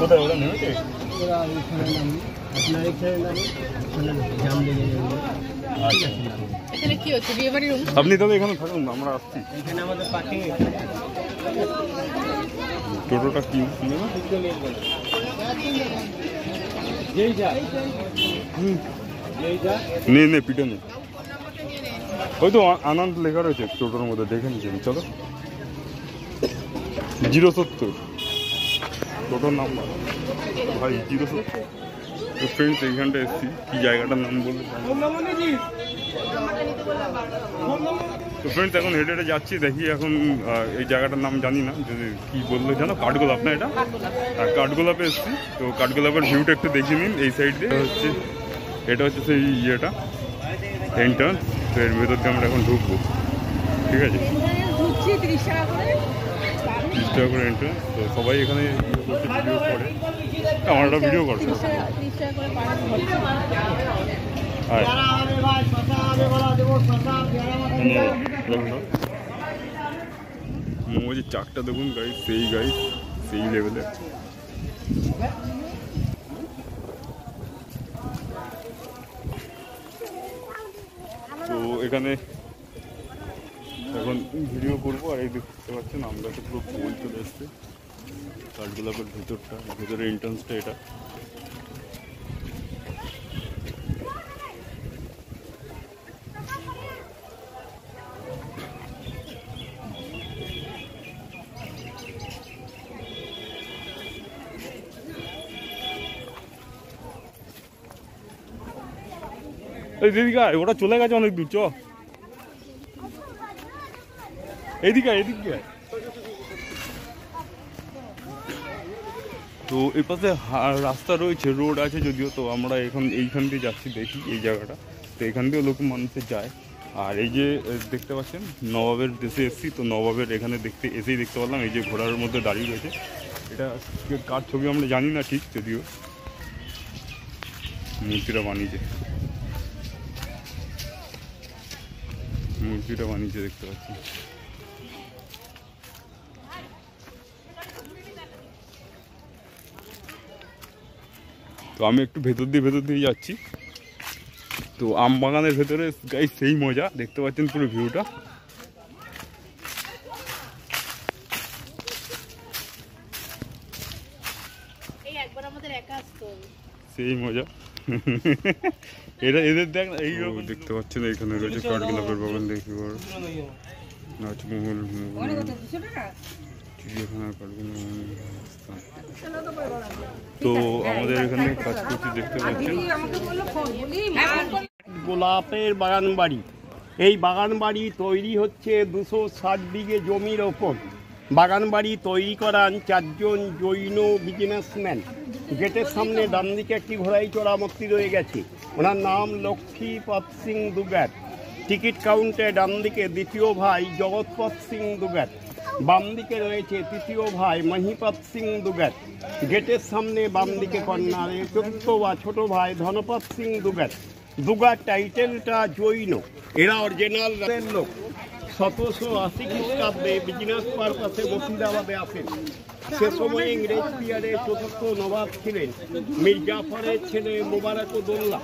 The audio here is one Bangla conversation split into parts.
কোথায় ওরা নেমেছে? ওরা ওইখানে নামি, আপনার এখানে নামি, ওখানে জাম লেগে যাবে। এখানে কি হচ্ছে, বিয়ে বাড়ির অনুষ্ঠান? আপনি তাহলে এখানে থাকুন, আমরা আসছি। এখানে আমাদের পার্কিং। টোটোটা কি নেবে? নে পিঠে নে, ওই তো আনন্দ লেখা রয়েছে টোটোর মধ্যে, দেখে নিচ্ছি। চলো 070 টোটোর নাম্বার ভাই 070। তো ফ্রেন্ডস এইখানটা এসছি, কি জায়গাটার নাম বললে? তো ফ্রেন্ডস এখন হেঁটে হেঁটে যাচ্ছি, দেখি এখন এই জায়গাটার নাম জানি না, যদি কি বললো জানো, কাঠগোলাপ না এটা? কাঠগোলাপে এসছি। তো কাঠগোলাপের ভিউটা একটু দেখে নিন। এই সাইড দিয়ে হচ্ছে, এটা হচ্ছে সেই ইয়েটা এন্ট্রান্স। তো এর ভেতর দিয়ে আমরা এখন ঢুকবো, ঠিক আছে? 30 টাকা করে এন্ট্রান্স। তো সবাই এখানে ভিডিও করে, আমার একটা ভিডিও করছে। 30 টাকা করে মোমোজের চাকটা দেখুন গাইস, সেই লেভেলে। তো এখানে এখন ভিডিও করবো। আর এই দেখতে পাচ্ছেন আমরা তো পুরো ফুল চলে এসছে কাঠগোলাপের ভিতরটা, ভিতরের এন্ট্রান্সটা এটা। এই দিদিকা ওটা চলে গেছে অনেক দূর, চ এইদিকে। তো এই পাশে রাস্তা রয়েছে, রোড আছে যদিও। তো আমরা এইখান দিয়ে যাচ্ছি, দেখি এই জায়গাটা। তো এখান দিয়েও লোক মানুষের যায়। আর এই যে দেখতে পাচ্ছেন নবাবের দেশে এসছি। তো নবাবের এখানে এসেই দেখতে পারলাম এই যে ঘোড়ার মধ্যে দাঁড়িয়ে রয়েছে। এটা কার ছবি আমরা জানি না ঠিক, যদিও মূর্তিটা বানিয়েছে দেখতে পাচ্ছি। তো আমি একটু ভেতর দিয়ে যাচ্ছি। তো আম বাগানের ভেতরে গাইস সেই মজা, দেখতে পাচ্ছেন পুরো ভিউটা। সেই মজা এদের দেখ। এই দেখতে পাচ্ছেন এখানে রয়েছে কাঠগোলাপের বাগান, দেখি নাচমহল, তো আমাদের এখানে কাজ করছি, দেখতে পাচ্ছেন গোলাপের বাগান বাড়ি। এই বাগান বাড়ি তৈরি হচ্ছে 260 বিঘে জমির ওপর। বাগান বাড়ি তৈরি করান 4 জন জৈন বিজনেসম্যান। গেটের সামনে ডান দিকে একটি ঘোড়াই চড়া মূর্তি রয়ে গেছে, ওনার নাম লক্ষ্মীপদ সিং দুগাত। টিকিট কাউন্টে ডান দিকে দ্বিতীয় ভাই জগৎপদ সিং দুগাত, বাম দিকে রয়েছে তৃতীয় ভাই মহিপদ সিং দুগাত। গেটের সামনে বাম দিকে কর্নারে চতুর্থ বা ছোট ভাই ধনপদ সিং দুগাত। দুগাত টাইটেলটা জৈন, এরা অরিজিনাল লোক। 1780 খ্রিস্টাব্দে বিজনেস পারপাসে মুর্শিদাবাদে আসেন। সে সময় ইংরেজ পিরিয়ডে চতুর্থ নবাব ছিলেন মীর জাফরের ছেলে মোবারকউদ্দৌলা।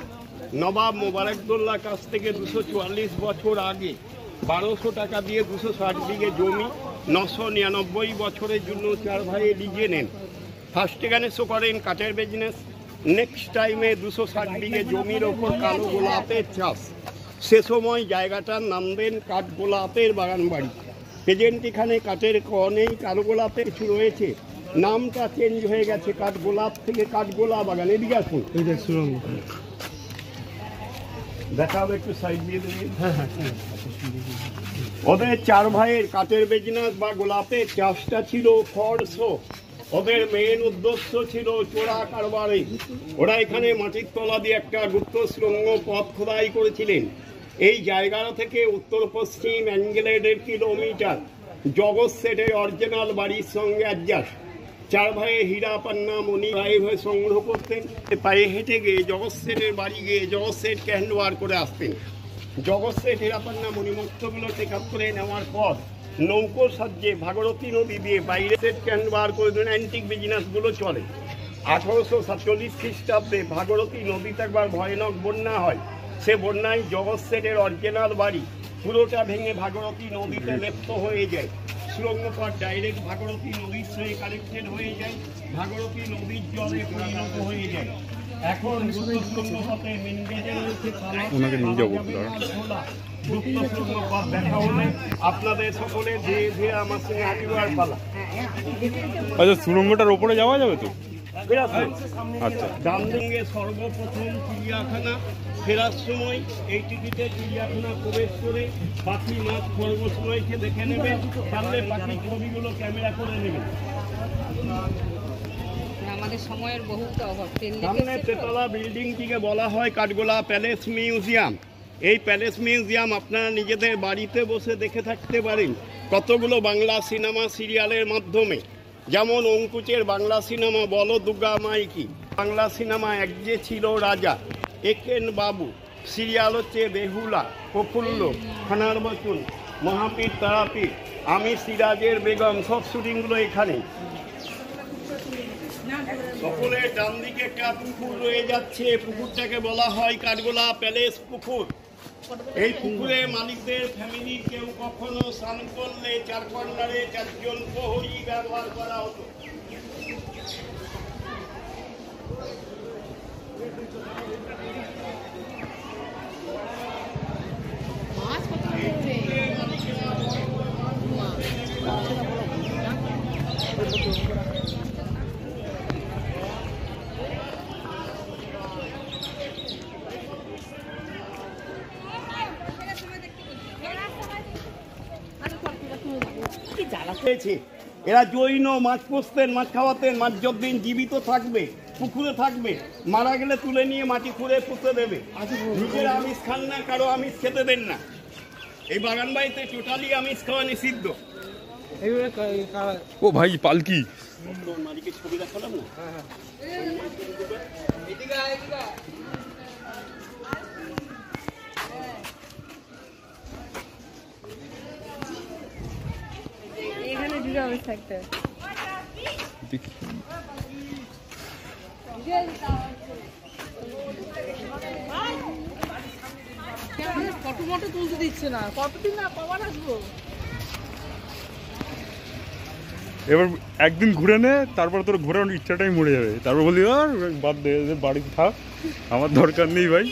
নবাব মোবারকউদ্দৌলার কাছ থেকে 244 বছর আগে 1200 টাকা দিয়ে 260 বিঘে জমি 999 বছরের জন্য 4 ভাই লিজে নেন। ফার্স্ট এখানে শো করেন কাঠের বিজনেস। নেক্সট টাইমে 260 বিঘে জমির ওপর কালো গোলাপের চাষ। সে সময় জায়গাটার নাম দেন কাঠগোলাপের বাগান বাড়ি। প্রেজেন্ট এখানে কাঠের নেই, কালো গোলাপের কিছু রয়েছে, নামটা চেঞ্জ হয়ে গেছে কাঠগোলাপ থেকে কাঠগোলা বাগান। এদিকে আসুন, দেখা হবে, একটু সাইড দিয়ে দেবেন। ওদের 4 ভাইয়ের কাঠের বিজনেস বা গোলাপের চাষটা ছিল ফর শো। ওদের মেন উদ্দেশ্য ছিল চোরা কারবারে। ওরা এখানে মাটির তলা দিয়ে একটা গুপ্ত সুড়ঙ্গ পথ খোদাই করেছিলেন। এই জায়গা থেকে উত্তর পশ্চিম অ্যাঙ্গেলে 1.5 কিলোমিটার জগৎ সেটের অরিজিনাল বাড়ির সঙ্গে অ্যাডজাস্ট। 4 ভাইয়ে হীরা পান্না মণি লাইভ হয়ে সংগ্রহ করতেন। পায়ে হেঁটে গিয়ে জগৎ সেটের বাড়ি গিয়ে জগৎ সেটকে হ্যান্ডওভার করে আসতেন। জগৎ সেট হীরা পান্না মণিমুক্তগুলো টেকআপ করে নেওয়ার পর নৌকোর সাহায্যে ভাগীরথী নদী দিয়ে বাইরে সেটকে হ্যান্ডওভার করে দেন। অ্যান্টিক বিজনেসগুলো চলে। 1847 খ্রিস্টাব্দে ভাগীরথী নদীতে একবার ভয়ানক বন্যা হয়। সে বন্যায় জগৎ সেটের অরিজিনাল বাড়ি পুরোটা ভেঙে ভাগীরথী নদীতে লিপ্ত হয়ে যায়। সুরঙ্গ পথ ডাইরেক্ট ভাগীরথী নদীর সঙ্গে কানেক্টেড হয়ে যায়, ভাগীরথী নদীর জলে পরিণত হয়ে যায়। এখন সুরঙ্গ পথে মেন গেটে রয়েছে তালা, ওনাকে নিয়ে যাবো গুপ্ত সুরঙ্গ পথ দেখা হলে আপনাদের সকলে ধীরে ধীরে আমার সঙ্গে হাঁটিবার পালা। আচ্ছা, সুরঙ্গটার ওপরে যাওয়া যাবে তো? আচ্ছা, ডানদিকে সর্বপ্রথম চিড়িয়াখানা, ফেরার সময় এই টিকিটে চিড়িয়াখানা প্রবেশ করে পাখি মাছ খরগোশগুলোকে দেখে নেবেন, সামনে পাখির ছবিগুলো ক্যামেরা করে নেবেন। আমাদের সময়ের বহুত অভাব। সামনে তেতলা বিল্ডিংটিকে বলা হয় কাঠগোলা প্যালেস মিউজিয়াম। এই প্যালেস মিউজিয়াম আপনারা নিজেদের বাড়িতে বসে দেখে থাকতে পারেন কতগুলো বাংলা সিনেমা সিরিয়ালের মাধ্যমে, যেমন অঙ্কুচের বাংলা সিনেমা বলো দুর্গা মাইকি, বাংলা সিনেমা এক যে ছিল রাজা, একেন বাবু, সিরিয়াল হচ্ছে বেহুলা, প্রফুল্ল, খানার বচন, মহাপীর তারাপীর, আমি সিরাজের বেগম, সব শুটিংগুলো এখানে। সকলের ডান দিকে একটা পুকুর রয়ে যাচ্ছে, পুকুরটাকে বলা হয় কাঠগোলা প্যালেস পুকুর। এই পুকুরে মালিকদের ফ্যামিলি কেউ কখনো স্নান করলে চার কর্নারে 4 জন প্রহরী ব্যবহার করা হতো। মাছ কত করে? এরা জৈন, মাছ পুষতেন, মাছ খাওয়াতেন, মাছ যতদিন জীবিত থাকবে পুকুরে থাকবে, মারা গেলে তুলে নিয়ে মাটি খুঁড়ে পুঁতে দেবে। নিজের আমিষ খান না, কারো আমিষ খেতে দেন না। এই বাগান বাড়িতে টোটালি আমিষ খাওয়া নিষিদ্ধ। ও ভাই, পালকি মালিকের ছবি দেখালাম না? এখানে দিদা অবস্থা থাকতে ফটো মটো তুলতে দিচ্ছে না, কতদিন না কবার আসবো। এবার একদিন ঘুরে নে, তারপর তোর ঘোরানোর ইচ্ছাটাই মরে যাবে। তারপর বলি আর বাদ দে, বাড়িতে থাক, আমার দরকার নেই ভাই।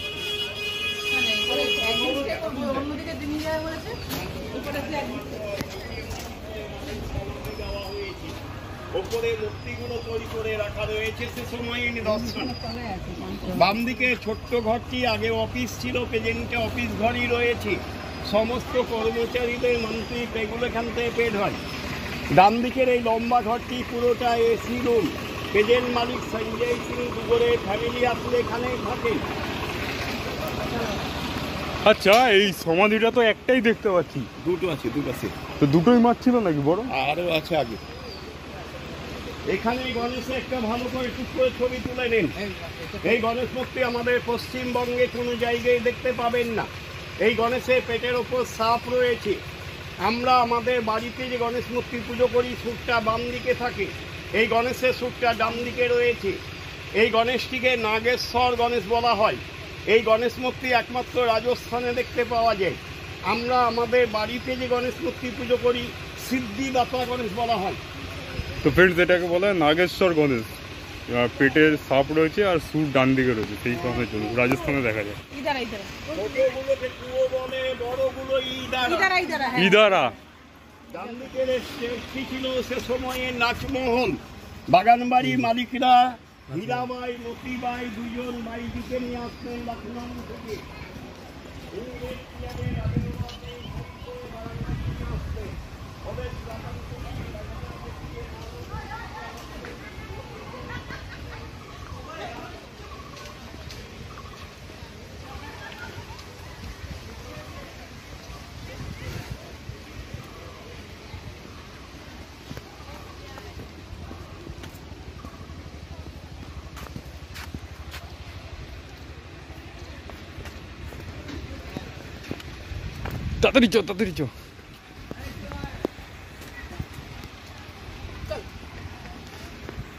ওপরে মূর্তিগুলো তৈরি করে রাখা রয়েছে সে সময় নিদর্শন। বাম দিকে ছোট্ট ঘরটি আগে অফিস ছিল, প্রেজেন্টে অফিস ঘরই রয়েছে। সমস্ত কর্মচারীদের মান্থলি এগুলো এখান থেকে পেড হয়। ডান দিকের এই লম্বা ঘরটি পুরোটা এসি রুম। প্রেজেন্ট মালিক সঞ্জয় সিং দুপুরে ফ্যামিলি আসলে এখানেই থাকে। আচ্ছা, এই সমাধিটা তো একটাই দেখতে পাচ্ছি। দুটো আছে, দুটো আছে। তো দুটোই মাছ ছিল নাকি বড়? আরও আছে আগে। এখানে গণেশে একটা ভালো করে টুক করে ছবি তুলে নিন। এই গণেশ মূর্তি আমাদের পশ্চিমবঙ্গে কোনো জায়গায় দেখতে পাবেন না। এই গণেশের পেটের ওপর সাপ রয়েছে। আমরা আমাদের বাড়িতে যে গণেশ মূর্তি পুজো করি, সুরটা বাম দিকে থাকে। এই গণেশের সুরটা ডান দিকে রয়েছে। এই গণেশটিকে নাগেশ্বর গণেশ বলা হয়। এই গণেশ মূর্তি একমাত্র রাজস্থানে দেখতে পাওয়া যায়। আমরা আমাদের বাড়িতে যে গণেশ মূর্তি পুজো করি, সিদ্ধিদাতা গণেশ বলা হয়। তো ফ্রেন্ডস, এটাকে বলা হয় নাগেশ্বর গণেশ। পেটের সাপ রয়েছে আর সুর ডান দিকে রয়েছে, সেই কারণের জন্য রাজস্থানে দেখা যায়। ইদারা ডান দিকের স্টেজটি ছিল সে সময়ে নাচমহল। বাগানবাড়ির মালিকরা হীরাবাই, মতিবাই দুজন বাড়িটিকে নিয়ে আসতেন লখনৌ থেকে। তাড়াতাড়ি চো, তাড়াতাড়ি চো।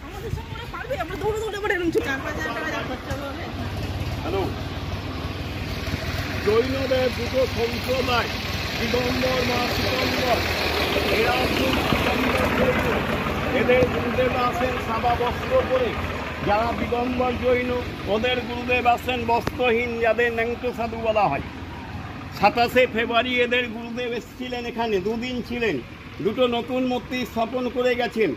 আমাদের সঙ্গে পারবে, আমরা দৌড়ে হ্যালো, জৈনদের দুটো সম্প্রদায়, দিগম্বর মা দিগম্বর, এরা দিগম্বর জৈন। এদের গুরুদেব আছেন সাদা বস্ত্র পরে। যারা দিগম্বর জৈন ওদের গুরুদেব আছেন বস্ত্রহীন, যাদের ন্যাংটো সাধু বলা হয়। 27শে ফেব্রুয়ারি এদের গুরুদেব এসেছিলেন এখানে, দুদিন ছিলেন। দুটো নতুন মূর্তি স্থাপন করে গেছেন।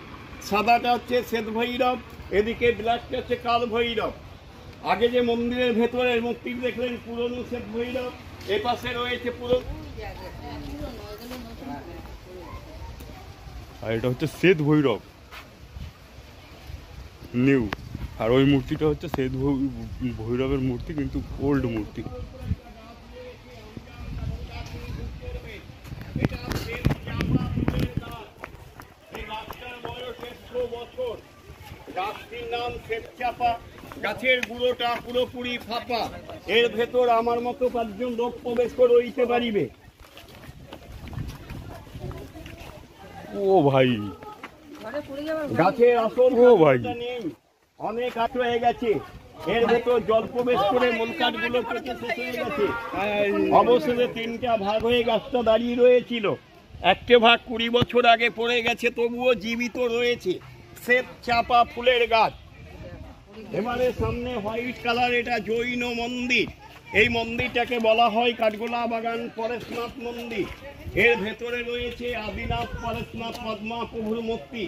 সাদাটা হচ্ছে শ্বেত ভৈরব, এদিকে ব্ল্যাকটা হচ্ছে কাল ভৈরব। আগে যে মন্দিরের ভেতরের মূর্তি দেখলেন পুরনো শ্বেত ভৈরব, এ পাশে রয়েছে পুরো। আর এটা হচ্ছে শ্বেত ভৈরব নিউ, আর ওই মূর্তিটা হচ্ছে শ্বেত ভৈরবের মূর্তি, কিন্তু ওল্ড মূর্তি। গাছটির নাম শ্বেতচাপা। গাছের গুঁড়োটা পুরোপুরি ফাঁপা। এর ভেতর আমার মতো 5 জন লোক প্রবেশ করে রইতে পারিবে। ও ভাই, গাছের আসল ও ভাই। নেই, অনেক কাঠ হয়ে গেছে। এর ভেতর জল প্রবেশ করে মূল কাঠগুলো কেটে শেষ হয়ে গেছে। অবশেষে 3টা ভাগ হয়ে গাছটা দাঁড়িয়ে রয়েছিল। একটা ভাগ 20 বছর আগে পড়ে গেছে, তবুও জীবিত রয়েছে। শ্বেত চাপা ফুলের গাছ। এবারে সামনে হোয়াইট কালার, এটা জৈন মন্দির। এই মন্দিরটাকে বলা হয় কাঠগোলা বাগান পরেশনাথ মন্দির। এর ভেতরে রয়েছে আদিনাথ পরেশনাথ পদ্মা প্রভুর মূর্তি।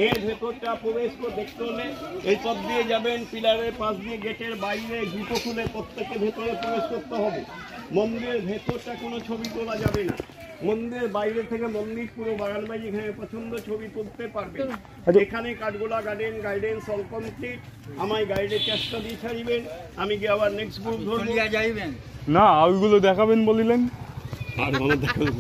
এর ভেতরটা প্রবেশ করে দেখতে হলে এই পথ দিয়ে যাবেন, পিলারের পাশ দিয়ে গেটের বাইরে জুতো খুলে প্রত্যেকে ভেতরে প্রবেশ করতে হবে। মন্দিরের ভেতরটা কোনো ছবি তোলা যাবে না। মন্দিরের বাইরে থেকে মন্দির পুরো বাগান বাড়ি, এখানে পছন্দ ছবি তুলতে পারবেন। এখানে কাঠগোলা গার্ডেন গাইডেন্স অল কমপ্লিট। আমায় গাইডের চেষ্টা দিয়ে ছাড়িবেন, আমি গিয়ে আবার নেক্সট গ্রুপ ধরবো। যাইবেন না ওইগুলো দেখাবেন বলিলেন, আর ভালো দেখাবেন,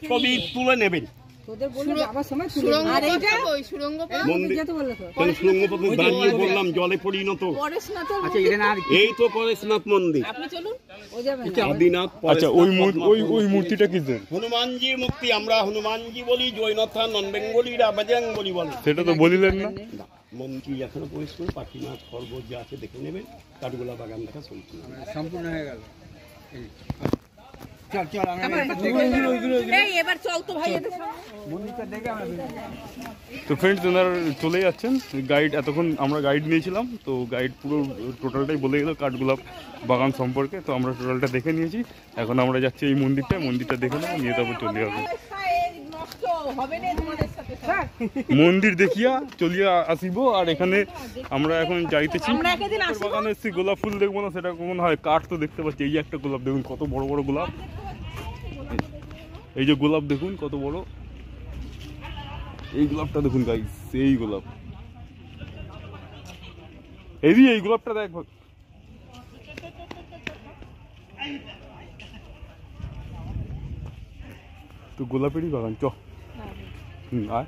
ছবি তুলে নেবেন। তোদের বললে যাবার সময় সুড়ঙ্গ আর এইটা ওই সুড়ঙ্গ মন্দির যেতে বললে তো কেন সুড়ঙ্গ পথে দাঁড়িয়ে বললাম জলে পরিণত। পরেশনাথের আচ্ছা এখানে আর এই তো পরেশনাথ মন্দির, আপনি চলুন ও যাবেন আদিনাথ আচ্ছা ওই মূর্তিটা কিসের? হনুমানজির মূর্তি। আমরা হনুমানজি বলি, জৈনথা নন বেঙ্গলিরা বজরং বলি বলে। সেটা তো বলিলেন না। মন্ত্রী এখনো পরিষ্কার, পাখিনাথ খরগোশ যা আছে দেখে নেবেন। কাঠগোলা বাগান দেখা সম্পূর্ণ। সম্পূর্ণ হয়ে গেল। চল চল এই এবার চল তো ভাই এদের সামনে মন্দিরটা দেখে আমরা তো ফ্রেন্ডস ওনারা চলে যাচ্ছেন। গাইড এতক্ষণ আমরা গাইড নিয়েছিলাম, তো গাইড পুরো টোটালটাই বলে গেল কাঠগোলাপ বাগান সম্পর্কে। তো আমরা টোটালটা দেখে নিয়েছি। এখন আমরা যাচ্ছি এই মন্দিরটা দেখে নেবো, নিয়ে তারপর চলে যাবো। নষ্ট হবে না তোমাদের সাথে স্যার মন্দির দেখিয়া চলিয়া আসিব। আর এখানে আমরা এখন যাইতেছি আমরা একদিন আসবো। বাগানে এসেছি, গোলাপ ফুল দেখবো না সেটা কখন হয়? কাঠ তো দেখতে পাচ্ছি। এই যে একটা গোলাপ দেখুন, কত বড় বড় গোলাপ। এই যে গোলাপ দেখুন কত বড়। এই গোলাপটা দেখুন গাইস, এই গোলাপ। এই গোলাপটা দেখ। তো গোলাপেরই বাগান চ। আয়